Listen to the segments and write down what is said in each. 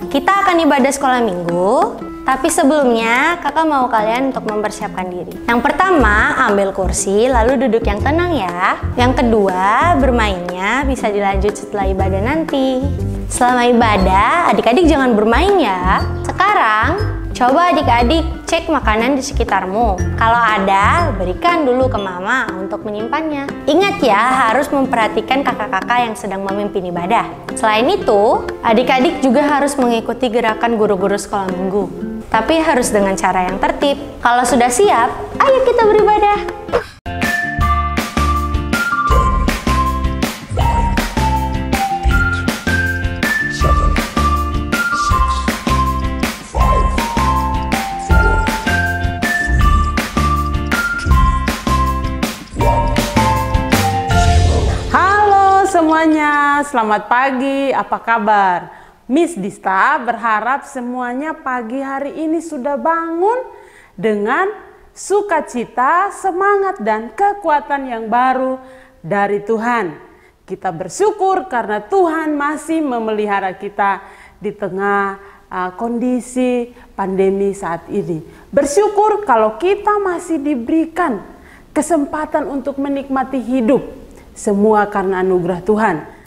Kita akan ibadah sekolah minggu, tapi sebelumnya kakak mau kalian untuk mempersiapkan diri. Yang pertama, ambil kursi lalu duduk yang tenang ya. Yang kedua, bermainnya bisa dilanjut setelah ibadah nanti. Selama ibadah, adik-adik jangan bermain ya. Sekarang, coba adik-adik cek makanan di sekitarmu. Kalau ada, berikan dulu ke mama untuk menyimpannya. Ingat ya, harus memperhatikan kakak-kakak yang sedang memimpin ibadah. Selain itu, adik-adik juga harus mengikuti gerakan guru-guru sekolah minggu. Tapi harus dengan cara yang tertib. Kalau sudah siap, ayo kita beribadah. Semuanya, selamat pagi, apa kabar? Miss Dista berharap semuanya pagi hari ini sudah bangun dengan sukacita, semangat, dan kekuatan yang baru dari Tuhan. Kita bersyukur karena Tuhan masih memelihara kita di tengah kondisi pandemi saat ini. Bersyukur kalau kita masih diberikan kesempatan untuk menikmati hidup. Semua karena anugerah Tuhan.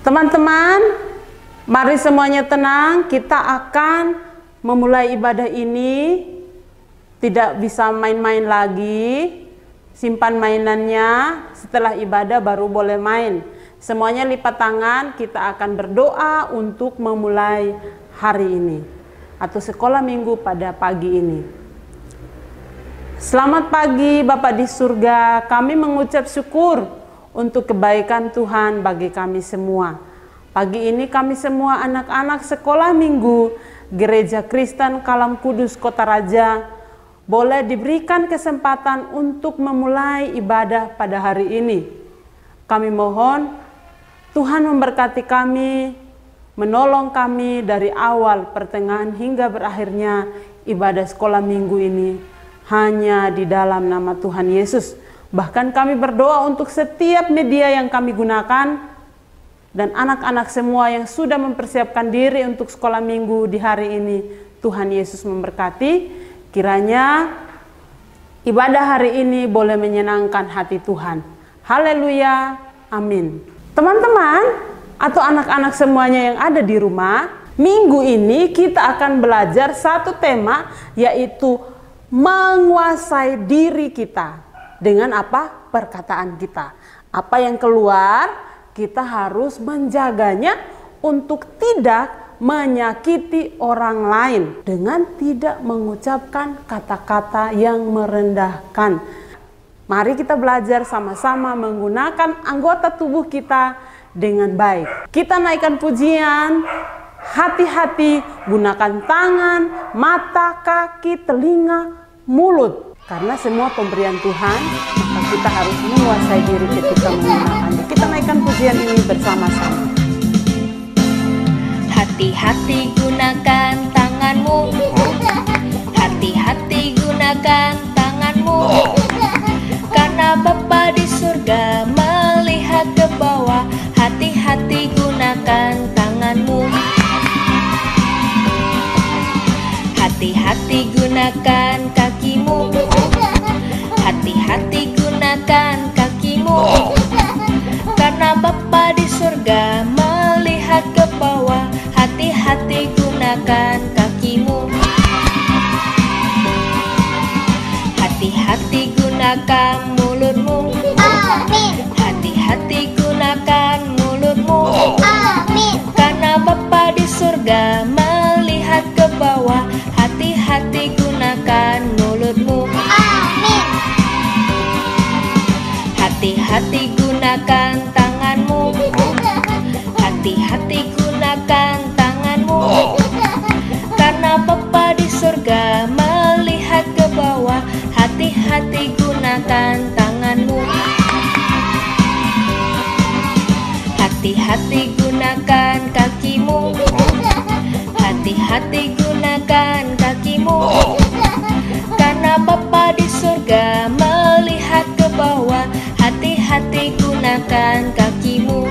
Teman-teman, mari semuanya tenang, kita akan memulai ibadah ini. Tidak bisa main-main lagi, simpan mainannya, setelah ibadah baru boleh main. Semuanya lipat tangan, kita akan berdoa untuk memulai hari ini atau sekolah minggu pada pagi ini. Selamat pagi Bapa di surga, kami mengucap syukur untuk kebaikan Tuhan bagi kami semua. Pagi ini kami semua anak-anak sekolah minggu Gereja Kristen Kalam Kudus Kota Raja boleh diberikan kesempatan untuk memulai ibadah pada hari ini. Kami mohon Tuhan memberkati kami, menolong kami dari awal, pertengahan hingga berakhirnya ibadah sekolah minggu ini hanya di dalam nama Tuhan Yesus. Bahkan kami berdoa untuk setiap media yang kami gunakan dan anak-anak semua yang sudah mempersiapkan diri untuk sekolah minggu di hari ini. Tuhan Yesus memberkati, kiranya ibadah hari ini boleh menyenangkan hati Tuhan. Haleluya, amin. Teman-teman atau anak-anak semuanya yang ada di rumah, minggu ini kita akan belajar satu tema, yaitu menguasai diri kita. Dengan apa? Perkataan kita. Apa yang keluar, kita harus menjaganya untuk tidak menyakiti orang lain dengan tidak mengucapkan kata-kata yang merendahkan. Mari kita belajar sama-sama menggunakan anggota tubuh kita dengan baik. Kita naikkan pujian, hati-hati, gunakan tangan, mata, kaki, telinga, mulut. Karena semua pemberian Tuhan, maka kita harus menguasai diri ketika menggunakannya. Kita naikkan pujian ini bersama-sama. Hati-hati gunakan tanganmu. Hati-hati gunakan tanganmu. Karena Bapa di surga melihat ke bawah. Hati-hati gunakan tanganmu. Hati-hati gunakan kakimu. Hati-hati gunakan kakimu. Karena Bapa di surga melihat ke bawah. Hati-hati gunakan kakimu. Hati-hati gunakan mulutmu. Amin. Hati-hati gunakan mulutmu. Amin. Karena Bapa di surga melihat ke bawah. Hati-hati gunakan mulutmu. Amin. Hati-hati gunakan tanganmu. Hati-hati gunakan tanganmu. Karena Bapa di surga melihat ke bawah. Hati-hati gunakan tanganmu. Hati-hati gunakan kakimu. Hati-hati gunakan kakimu. Karena Bapa di surga melihat ke bawah. Hati-hati gunakan kakimu.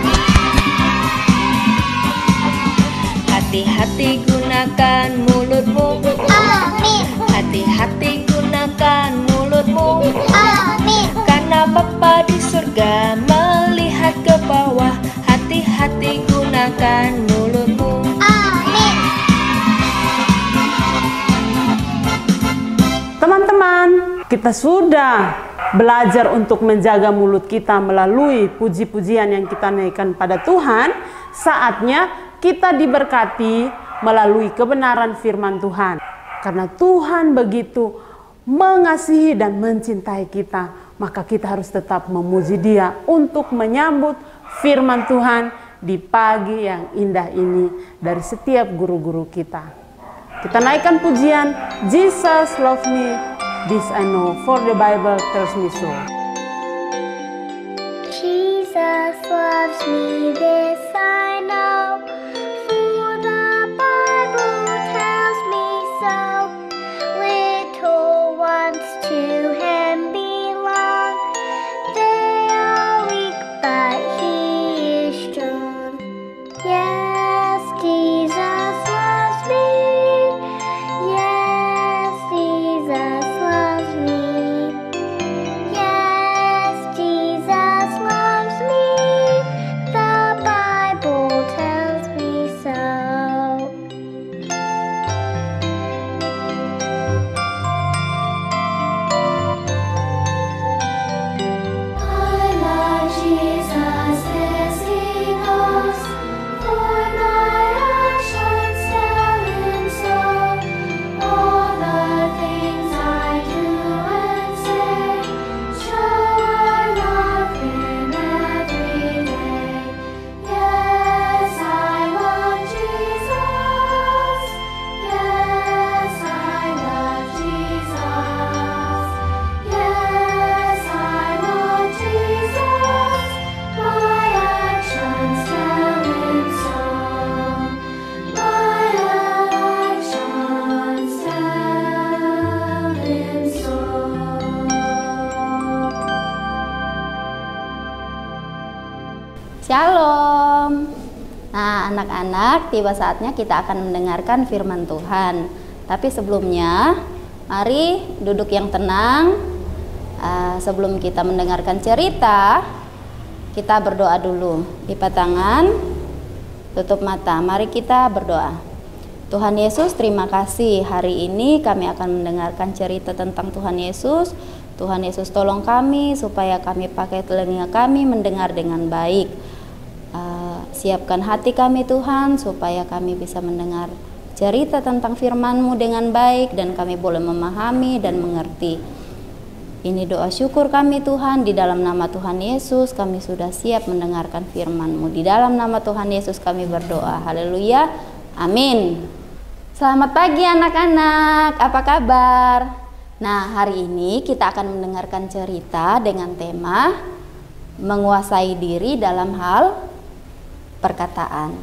Hati-hati gunakan mulutmu. Amin. Hati-hati gunakan mulutmu. Amin. Karena Bapa di surga melihat ke bawah. Hati-hati gunakan mulutmu. Amin. Teman-teman, kita sudah belajar untuk menjaga mulut kita melalui puji-pujian yang kita naikkan pada Tuhan. Saatnya kita diberkati melalui kebenaran firman Tuhan. Karena Tuhan begitu mengasihi dan mencintai kita, maka kita harus tetap memuji Dia untuk menyambut firman Tuhan di pagi yang indah ini dari setiap guru-guru kita. Kita naikkan pujian Jesus Loves Me, This I Know, for the Bible tells me so. Jesus loves me, this I know, for the Bible tells me so. Little ones to Him belong, they are weak but He is strong. Yes, Jesus loves me. Yes, Jesus loves me. Yes, Jesus loves me. The Bible tells me so. I love Jesus as He goes, for my actions tell Him so. All the things I do and say show I love Him every day. Yes, I love Jesus. Yes, I love Jesus. Yes, I love Jesus. My actions tell Him so. My actions tell Him so. Shalom. Nah, anak-anak, tiba saatnya kita akan mendengarkan firman Tuhan. Tapi sebelumnya, mari duduk yang tenang. Sebelum kita mendengarkan cerita, kita berdoa dulu. Lipat tangan, tutup mata. Mari kita berdoa. Tuhan Yesus, terima kasih. Hari ini kami akan mendengarkan cerita tentang Tuhan Yesus. Tuhan Yesus, tolong kami supaya kami pakai telinga kami mendengar dengan baik. Siapkan hati kami Tuhan, supaya kami bisa mendengar cerita tentang firman-Mu dengan baik dan kami boleh memahami dan mengerti. Ini doa syukur kami Tuhan, di dalam nama Tuhan Yesus kami sudah siap mendengarkan firman-Mu. Di dalam nama Tuhan Yesus kami berdoa. Haleluya. Amin. Selamat pagi anak-anak, apa kabar? Nah, hari ini kita akan mendengarkan cerita dengan tema menguasai diri dalam hal perkataan.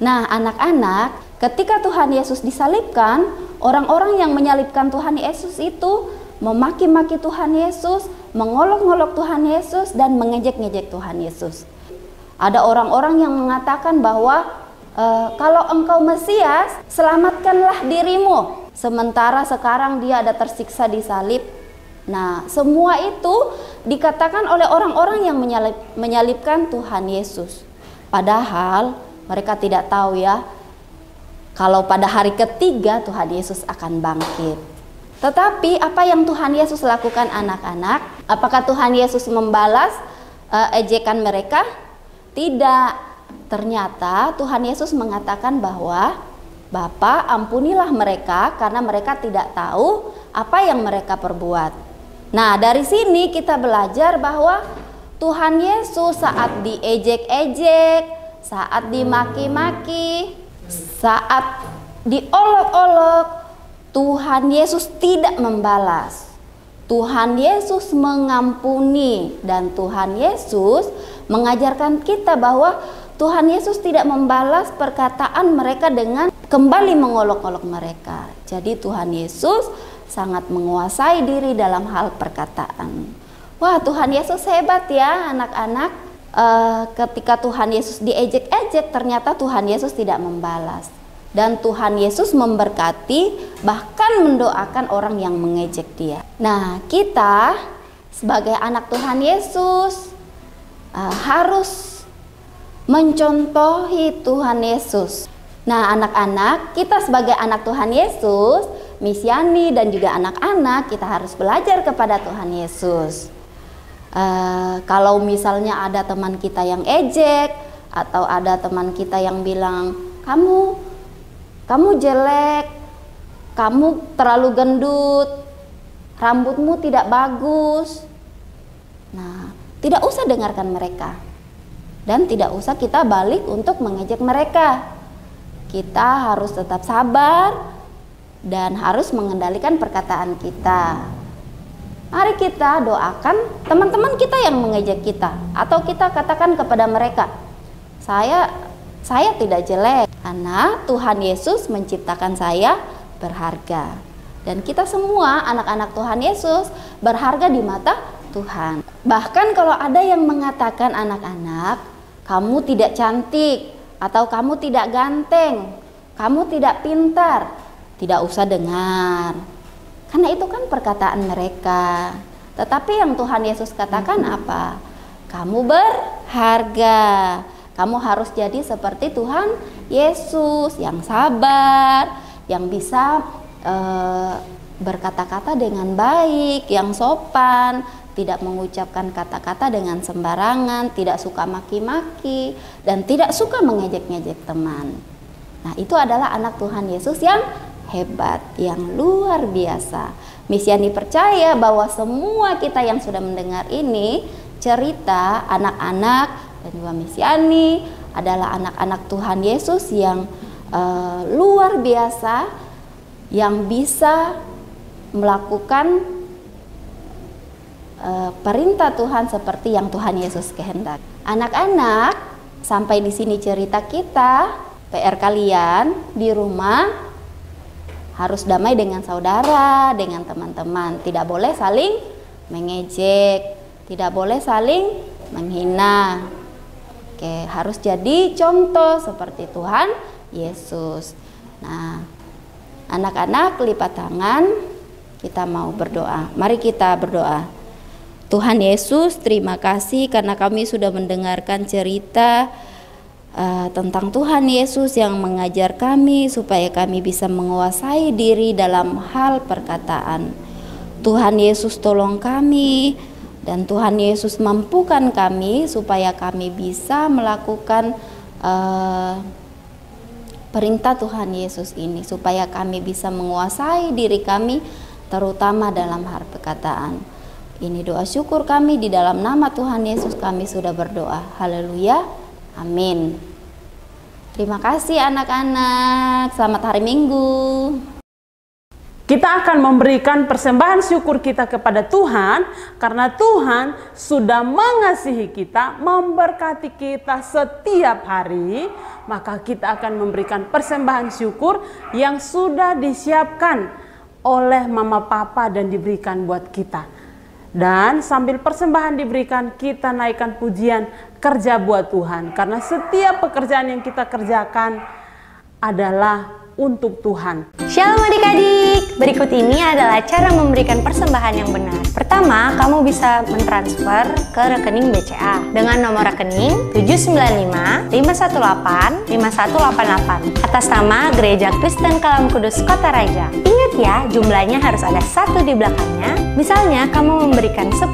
Nah, anak-anak, ketika Tuhan Yesus disalibkan, orang-orang yang menyalibkan Tuhan Yesus itu memaki-maki Tuhan Yesus, mengolok-ngolok Tuhan Yesus, dan mengejek-ngejek Tuhan Yesus. Ada orang-orang yang mengatakan bahwa kalau engkau Mesias, selamatkanlah dirimu. Sementara sekarang dia ada tersiksa di salib. Nah, semua itu dikatakan oleh orang-orang yang menyalibkan Tuhan Yesus. Padahal mereka tidak tahu ya, kalau pada hari ketiga Tuhan Yesus akan bangkit. Tetapi apa yang Tuhan Yesus lakukan anak-anak? Apakah Tuhan Yesus membalas ejekan mereka? Tidak. Ternyata Tuhan Yesus mengatakan bahwa Bapa, ampunilah mereka karena mereka tidak tahu apa yang mereka perbuat. Nah, dari sini kita belajar bahwa Tuhan Yesus saat diejek-ejek, saat dimaki-maki, saat diolok-olok, Tuhan Yesus tidak membalas. Tuhan Yesus mengampuni, dan Tuhan Yesus mengajarkan kita bahwa Tuhan Yesus tidak membalas perkataan mereka dengan kembali mengolok-olok mereka. Jadi Tuhan Yesus sangat menguasai diri dalam hal perkataan. Wah, Tuhan Yesus hebat ya anak-anak. Ketika Tuhan Yesus diejek-ejek, ternyata Tuhan Yesus tidak membalas. Dan Tuhan Yesus memberkati, bahkan mendoakan orang yang mengejek dia. Nah, kita sebagai anak Tuhan Yesus harus mencontohi Tuhan Yesus. Nah, anak-anak, kita sebagai anak Tuhan Yesus, Misyani dan juga anak-anak, kita harus belajar kepada Tuhan Yesus. Kalau misalnya ada teman kita yang ejek, atau ada teman kita yang bilang, kamu jelek, kamu terlalu gendut, rambutmu tidak bagus. Nah, tidak usah dengarkan mereka. Dan tidak usah kita balik untuk mengejek mereka. Kita harus tetap sabar dan harus mengendalikan perkataan kita. Mari kita doakan teman-teman kita yang mengejek kita, atau kita katakan kepada mereka, saya tidak jelek karena Tuhan Yesus menciptakan saya berharga. Dan kita semua anak-anak Tuhan Yesus berharga di mata Tuhan. Bahkan kalau ada yang mengatakan anak-anak, kamu tidak cantik, atau kamu tidak ganteng, kamu tidak pintar, tidak usah dengar. Karena itu kan perkataan mereka. Tetapi yang Tuhan Yesus katakan apa? Kamu berharga. Kamu harus jadi seperti Tuhan Yesus yang sabar, yang bisa berkata-kata dengan baik, yang sopan, tidak mengucapkan kata-kata dengan sembarangan, tidak suka maki-maki, dan tidak suka mengejek-ngejek teman. Nah, itu adalah anak Tuhan Yesus yang hebat, yang luar biasa. Misyani percaya bahwa semua kita yang sudah mendengar ini cerita anak-anak dan juga Misyani adalah anak-anak Tuhan Yesus yang luar biasa, yang bisa melakukan perintah Tuhan seperti yang Tuhan Yesus kehendaki. Anak-anak, sampai di sini cerita kita. PR kalian di rumah harus damai dengan saudara, dengan teman-teman. Tidak boleh saling mengejek, tidak boleh saling menghina. Oke, harus jadi contoh seperti Tuhan Yesus. Nah, anak-anak lipat tangan, kita mau berdoa. Mari kita berdoa. Tuhan Yesus, terima kasih karena kami sudah mendengarkan cerita tentang Tuhan Yesus yang mengajar kami supaya kami bisa menguasai diri dalam hal perkataan. Tuhan Yesus tolong kami, dan Tuhan Yesus mampukan kami supaya kami bisa melakukan perintah Tuhan Yesus ini, supaya kami bisa menguasai diri kami terutama dalam hal perkataan. Ini doa syukur kami di dalam nama Tuhan Yesus kami sudah berdoa. Haleluya. Amin. Terima kasih anak-anak. Selamat hari Minggu. Kita akan memberikan persembahan syukur kita kepada Tuhan karena Tuhan sudah mengasihi kita, memberkati kita setiap hari. Maka kita akan memberikan persembahan syukur yang sudah disiapkan oleh mama papa dan diberikan buat kita. Dan sambil persembahan diberikan, kita naikkan pujian kerja buat Tuhan. Karena setiap pekerjaan yang kita kerjakan adalah untuk Tuhan. Shalom adik-adik, berikut ini adalah cara memberikan persembahan yang benar. Pertama, kamu bisa mentransfer ke rekening BCA dengan nomor rekening 795-518-5188 atas nama Gereja Kristen Kalam Kudus Kota Raja. Ingat ya, jumlahnya harus ada 1 di belakangnya. Misalnya kamu memberikan 10.000,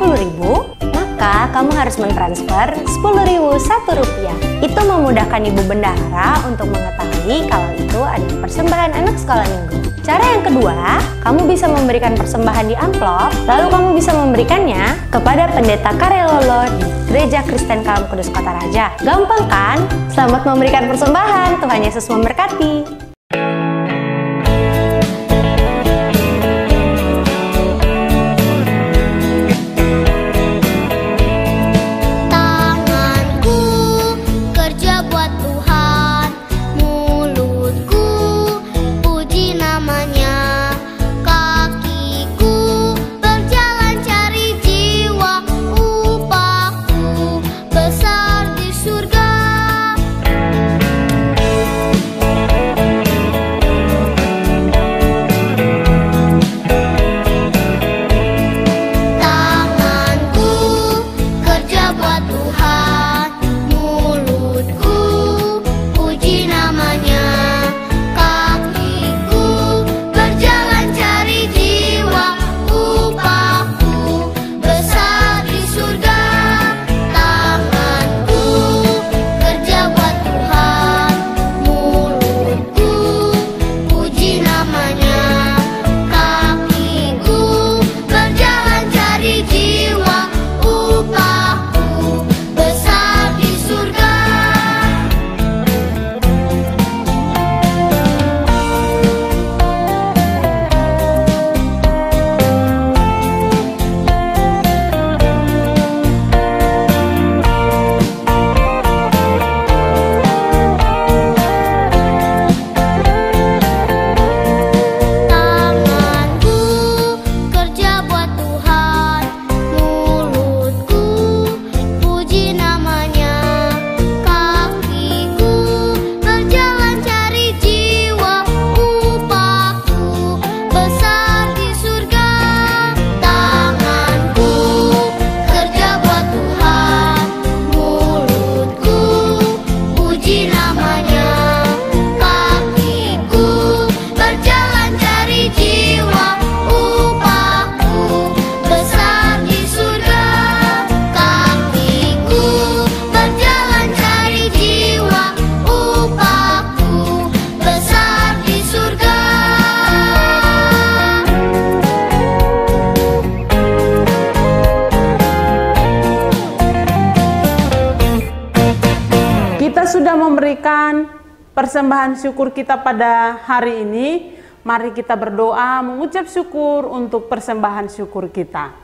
maka kamu harus mentransfer 10.001 rupiah. Itu memudahkan Ibu Bendahara untuk mengetahui kalau itu adalah persembahan anak sekolah minggu. Cara yang kedua, kamu bisa memberikan persembahan di amplop, lalu kamu bisa memberikannya kepada Pendeta Karelolo di Gereja Kristen Kalam Kudus Kota Raja. Gampang kan? Selamat memberikan persembahan, Tuhan Yesus memberkati. Sudah memberikan persembahan syukur kita pada hari ini, mari kita berdoa mengucap syukur untuk persembahan syukur kita.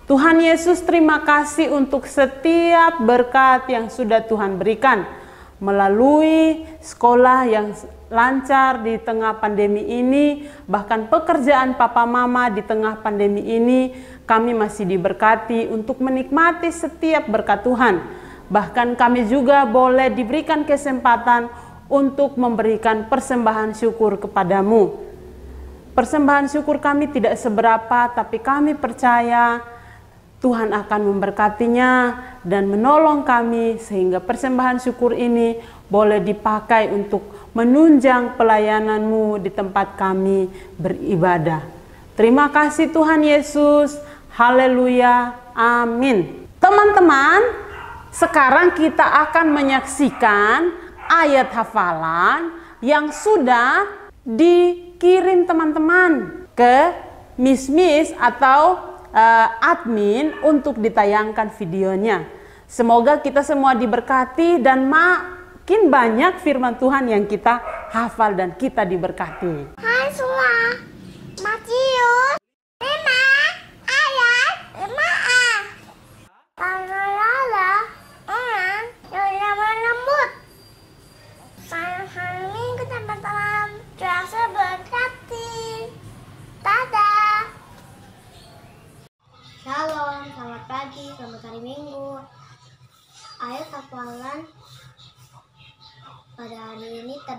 Tuhan Yesus, terima kasih untuk setiap berkat yang sudah Tuhan berikan melalui sekolah yang lancar di tengah pandemi ini, bahkan pekerjaan papa mama di tengah pandemi ini, kami masih diberkati untuk menikmati setiap berkat Tuhan. Bahkan kami juga boleh diberikan kesempatan untuk memberikan persembahan syukur kepadamu. Persembahan syukur kami tidak seberapa, tapi kami percaya Tuhan akan memberkatinya dan menolong kami sehingga persembahan syukur ini boleh dipakai untuk menunjang pelayanan-Mu di tempat kami beribadah. Terima kasih Tuhan Yesus. Haleluya. Amin. Teman-teman, sekarang kita akan menyaksikan ayat hafalan yang sudah dikirim teman-teman ke Miss atau admin untuk ditayangkan videonya. Semoga kita semua diberkati dan makin banyak firman Tuhan yang kita hafal dan kita diberkati. Hai semua,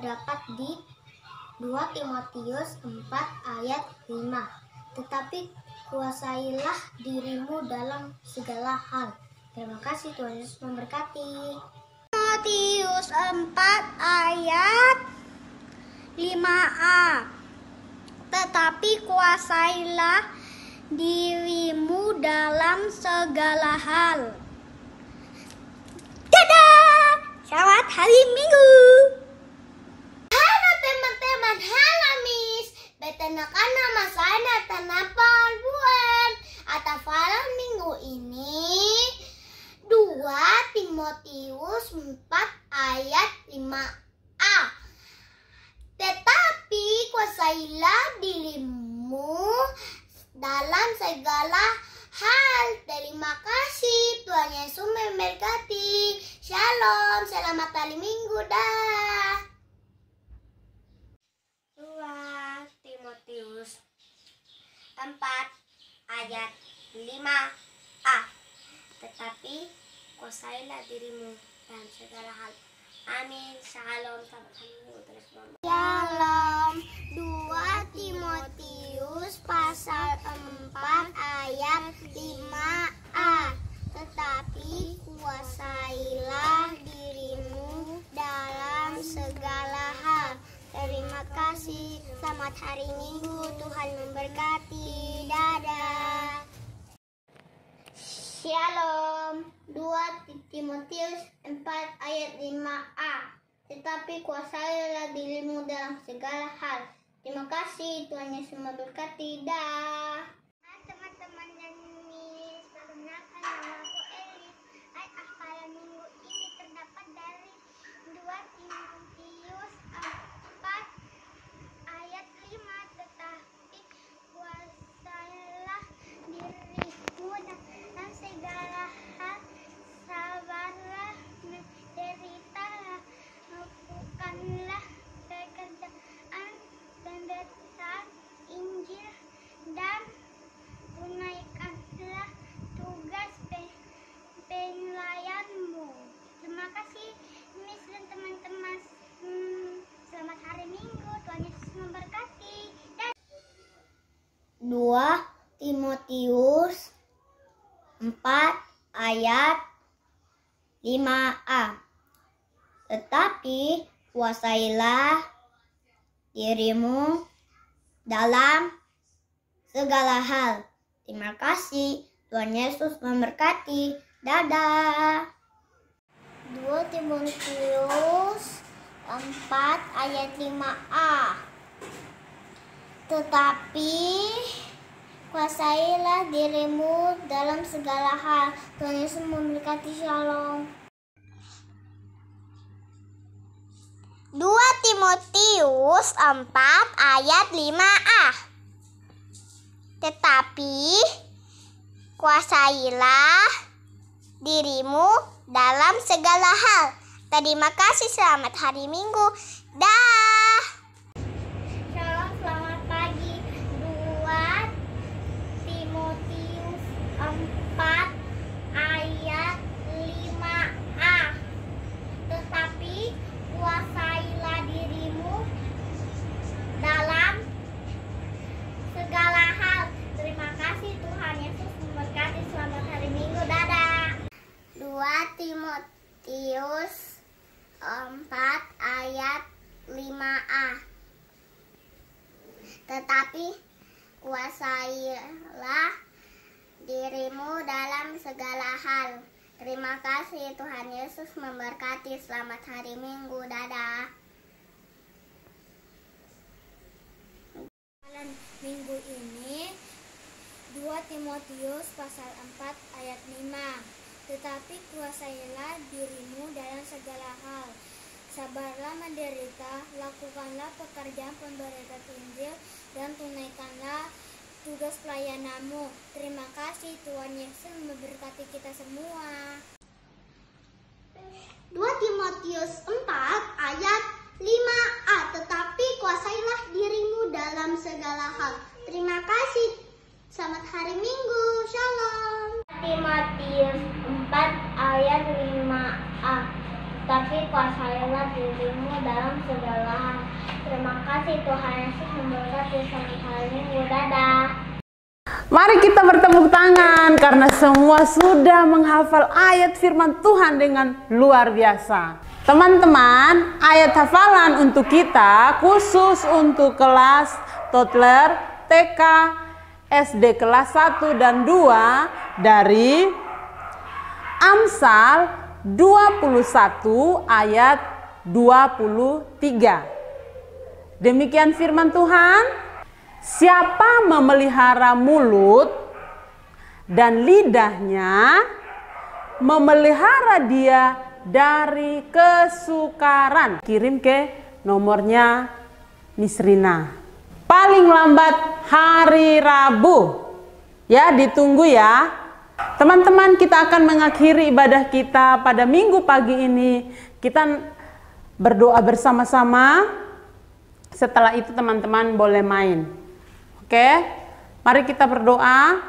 terdapat di 2 Timotius 4 ayat 5. Tetapi kuasailah dirimu dalam segala hal. Terima kasih, Tuhan Yesus memberkati. Timotius 4 ayat 5a. Tetapi kuasailah dirimu dalam segala hal. Dadah! Selamat hari Minggu. Halo teman-teman, halo Miss. Perkenalkan nama saya Natana Palbuen. Atau malam Minggu ini 2 Timotius 4 ayat 5a. Tetapi kuasailah dirimu dalam segala hal. Terima kasih, Tuhan Yesus memberkati. Shalom, selamat hari Minggu dah. 2 Timotius 4 ayat 5a. Tetapi kuasailah dirimu dalam segala hal. Amin. Shalom, selamat hari Minggu terus Mama. Shalom. 2 Timotius pasal 4 ayat 5a. Tetapi kuasailah dirimu dalam segala hal. Terima kasih. Selamat hari Minggu. Tuhan memberkati. Dadah. Shalom. 2 Timotius 4 ayat 5a. Tetapi kuasailah dirimu dalam segala hal. Terima kasih, Tuhan Yesus memberkati. Dah. Hai teman-teman dan Miss, perkenalkan nama aku Elis. Ayat hafalan minggu ini terdapat dari 2 Timotius 4 ayat 5. Tetapi kuasailah dirimu dalam segala hal. Sabarlah, menderitalah, lakukanlah pekerjaan pemberitaan Injil dan tunaikanlah tugas pelayanmu. Terima kasih Miss dan teman-teman. Selamat hari Minggu. Tuhan Yesus memberkati. 2 Timotius 4 ayat 5a. Tetapi kuasailah dirimu dalam segala hal. Terima kasih. Tuhan Yesus memberkati. Dadah. 2 Timotius 4 ayat 5a. Tetapi kuasailah dirimu dalam segala hal. Tuhan Yesus memberkati. Shalom. 2 Timotius 4 ayat 5a. Tetapi kuasailah dirimu dalam segala hal. Terima kasih. Selamat hari Minggu. Dah. Shalom, selamat pagi. 2 Timotius 4 ayat 5a. Tetapi kuasailah dirimu dalam segala hal. Terima kasih, Tuhan Yesus memberkati. Selamat hari Minggu. Dadah. 2 Timotius 4 ayat 5a. Tetapi kuasailah dirimu dalam segala hal. Terima kasih, Tuhan Yesus memberkati. Selamat hari Minggu. Dadah. Malam Minggu ini 2 Timotius pasal 4 ayat 5. Tetapi kuasailah dirimu dalam segala hal. Sabarlah menderita, lakukanlah pekerjaan pemberitaan Injil, dan tunaikanlah tugas pelayananmu. Terima kasih, Tuhan Yesus memberkati kita semua. 2 Timotius 4 ayat 5a. Tetapi kuasailah dirimu dalam segala hal. Terima kasih. Selamat hari Minggu. Shalom. Timotius 4 ayat 5a. tapi kuasailah dirimu dalam segala hal. Terima kasih Tuhan Yesus memberkati selamat hari Minggu. Dadah. Mari kita bertepuk tangan karena semua sudah menghafal ayat firman Tuhan dengan luar biasa. Teman-teman, ayat hafalan untuk kita khusus untuk kelas toddler, TK, SD kelas 1 dan 2 dari Amsal 21 ayat 23. Demikian firman Tuhan. Siapa memelihara mulut dan lidahnya, memelihara dia dari kesukaran. Kirim ke nomornya Miss Rina. Paling lambat hari Rabu. Ya, ditunggu ya. Teman-teman, kita akan mengakhiri ibadah kita pada minggu pagi ini. Kita berdoa bersama-sama. Setelah itu teman-teman boleh main. Oke, mari kita berdoa.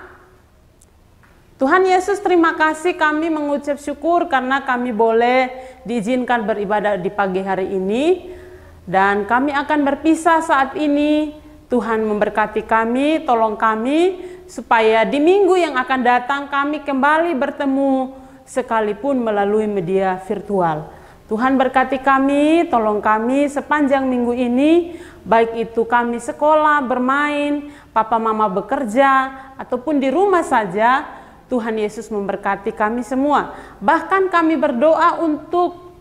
Tuhan Yesus, terima kasih, kami mengucap syukur karena kami boleh diizinkan beribadah di pagi hari ini. Dan kami akan berpisah saat ini. Tuhan memberkati kami, tolong kami, supaya di minggu yang akan datang kami kembali bertemu sekalipun melalui media virtual. Tuhan berkati kami, tolong kami sepanjang minggu ini, baik itu kami sekolah, bermain, papa mama bekerja, ataupun di rumah saja. Tuhan Yesus memberkati kami semua. Bahkan kami berdoa untuk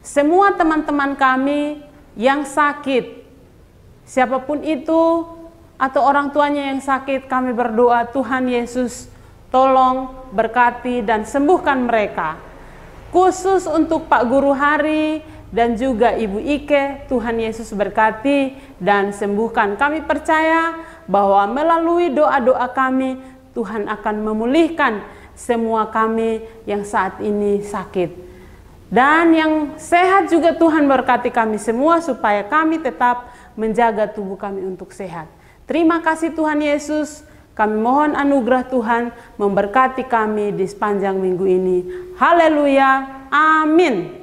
semua teman-teman kami yang sakit. Siapapun itu, atau orang tuanya yang sakit, kami berdoa Tuhan Yesus tolong berkati dan sembuhkan mereka. Khusus untuk Pak Guru Hari dan juga Ibu Ike, Tuhan Yesus berkati dan sembuhkan. Kami percaya bahwa melalui doa-doa kami, Tuhan akan memulihkan semua kami yang saat ini sakit. Dan yang sehat juga Tuhan berkati kami semua supaya kami tetap menjaga tubuh kami untuk sehat. Terima kasih Tuhan Yesus. Kami mohon anugerah Tuhan memberkati kami di sepanjang minggu ini. Haleluya, amin.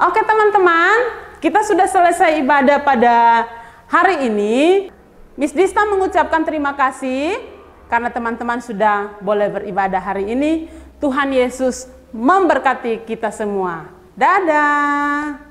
Oke teman-teman, kita sudah selesai ibadah pada hari ini. Miss Dista mengucapkan terima kasih karena teman-teman sudah boleh beribadah hari ini. Tuhan Yesus memberkati kita semua. Dadah.